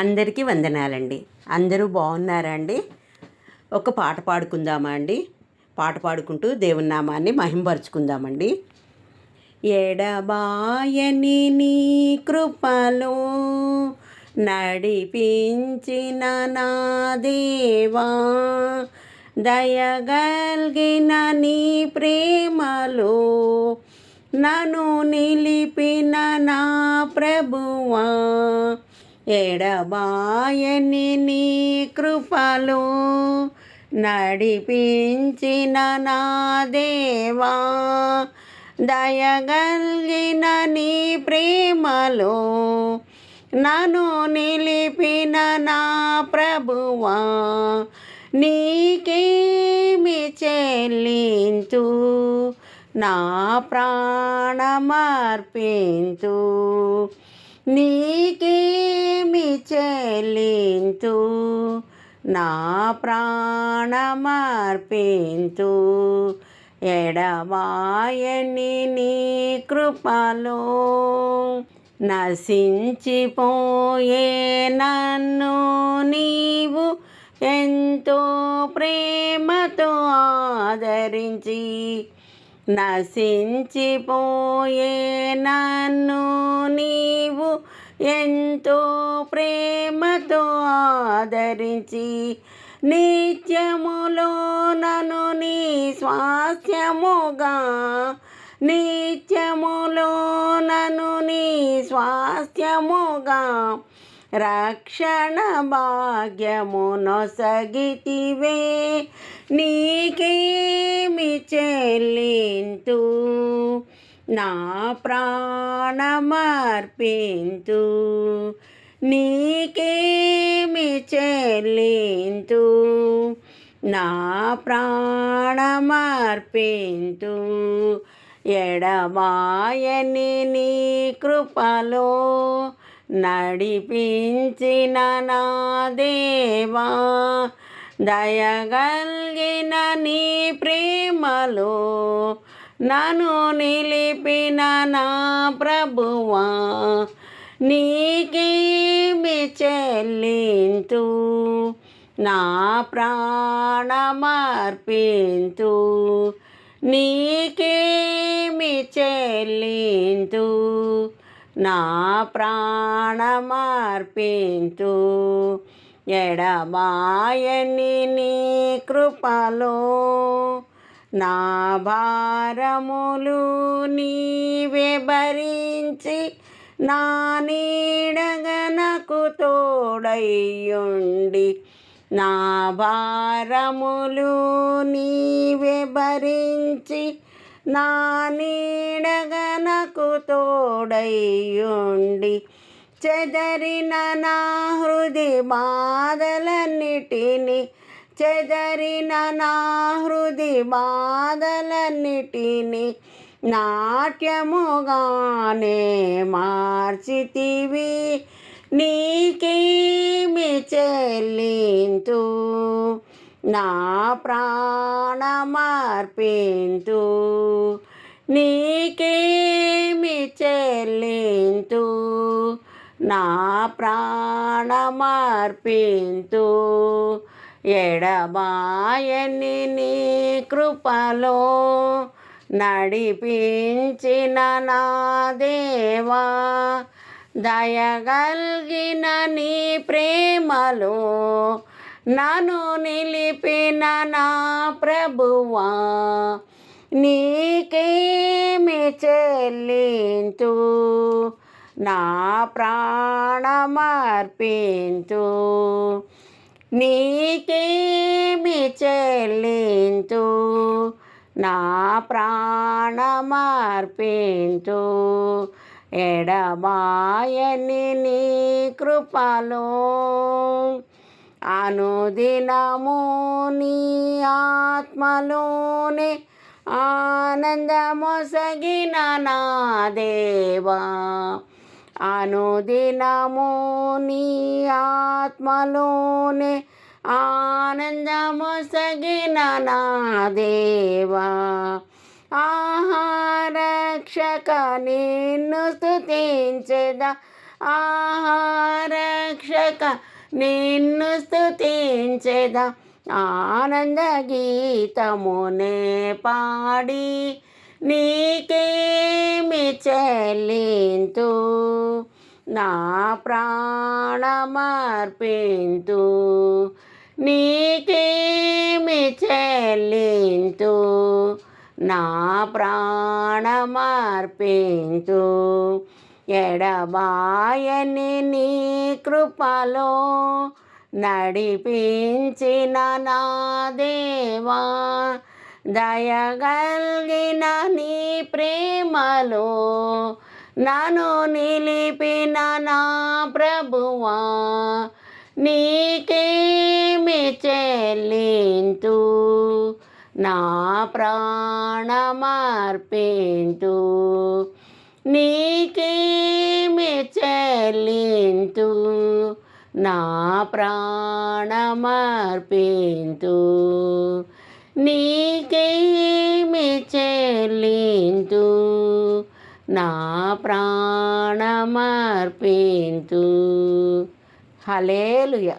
అందరికీ వందనాలండి. అందరూ బాగున్నారా అండి? ఒక పాట పాడుకుందామా అండి? పాట పాడుకుంటూ దేవుని నామాన్ని మహింపరుచుకుందామండి. ఎడబాయని నీ కృపలో నడిపించిన నా దేవా, దయగల్గిన నీ ప్రేమలో నన్ను నిలిపిన నా ప్రభువా, ఎడబాయని నీ కృపలో నడిపించిన నా దేవా, దయగల్గిన నీ ప్రేమలో నన్ను నిలిపిన నా ప్రభువా, నీకేమి చెల్లింతు నా ప్రాణమర్పింతు, నీకేమి చెల్లింతు నా ప్రాణమర్పింతు, ఎడబాయని నీ కృపలో నశించిపోయే నన్ను నీవు ఎంతో ప్రేమతో ఆదరించి, నశించిపోయే నన్ను నీవు ఎంతో ప్రేమతో ఆదరించి, నిత్యములో నన్ను నీ స్వాస్థ్యముగా, నిత్యములో నన్ను నీ స్వాస్థ్యముగా రక్షణ భాగ్యము నొసగితివే, నీకేమి చెల్లింతు నా ప్రాణమర్పింతు, నీకేమి చెల్లింతు నా ప్రాణమర్పింతు, ఎడబాయని నీ కృపలో నడిపించిన నా దేవా, దయగల్గిన నీ ప్రేమలో నన్ను నిలిపిన నా ప్రభువా, నీకేమి చెల్లింతు నా ప్రాణమర్పింతు, నీకేమి చెల్లింతు నా ప్రాణమర్పింతు, ఎడబాయని నీ కృపలో నా భారములు నీవే భరించి, నా నీడగా నాకు తోడయ్యుండి, నా భారములు నీవే భరించి, నా నీడగా నాకు తోడయ్యుండి, చెదరిన నా హృది బాధలన్నిటిని, చెదరిన నా హృది బాధలన్నిటిని నాట్యముగానే మార్చితివి, నీకేమి చెల్లింతు నా ప్రాణమర్పింతు, నీకేమి చెల్లింతు నా ప్రాణమర్పింతు, ఎడబాయని నీ కృపలో నడిపించిన నా దేవా, దయగల్గిన నీ ప్రేమలో నన్ను నిలిపిన నా ప్రభువా, నీకేమి చెల్లింతు నా ప్రాణమర్పింతు, నీకేమి చెల్లింతు నా ప్రాణమర్పింతు, ఎడబాయని నీ కృపలో అనుదినము నీ ఆత్మలోనే ఆనందమొసగిన నా దేవా, అనుదినము నీ ఆత్మలోనే ఆనందమొసగిన నా దేవా, ఆహారక్షక నిన్ను స్తుతించెద, రక్షక నిన్ను స్తుతించెదా, ఆనంద గీతమునే పాడి నీకేమి చెల్లింతు, నా ప్రాణమర్పింతు, నీకేమి చెల్లింతు, నా ప్రాణమర్పింతు. ఎడబాయని నీ కృపలో నడిపించిన నా దేవా, దయగల్గిన నీ ప్రేమలో నన్ను నిలిపిన నా ప్రభువా, నీకేమి చెల్లింతు, నా ప్రాణమర్పింతు, నీకేమి చెల్లింతు, నా ప్రాణమర్పింతు, నీకేమి చెల్లింతు, నా ప్రాణమర్పింతు. హల్లెలూయా.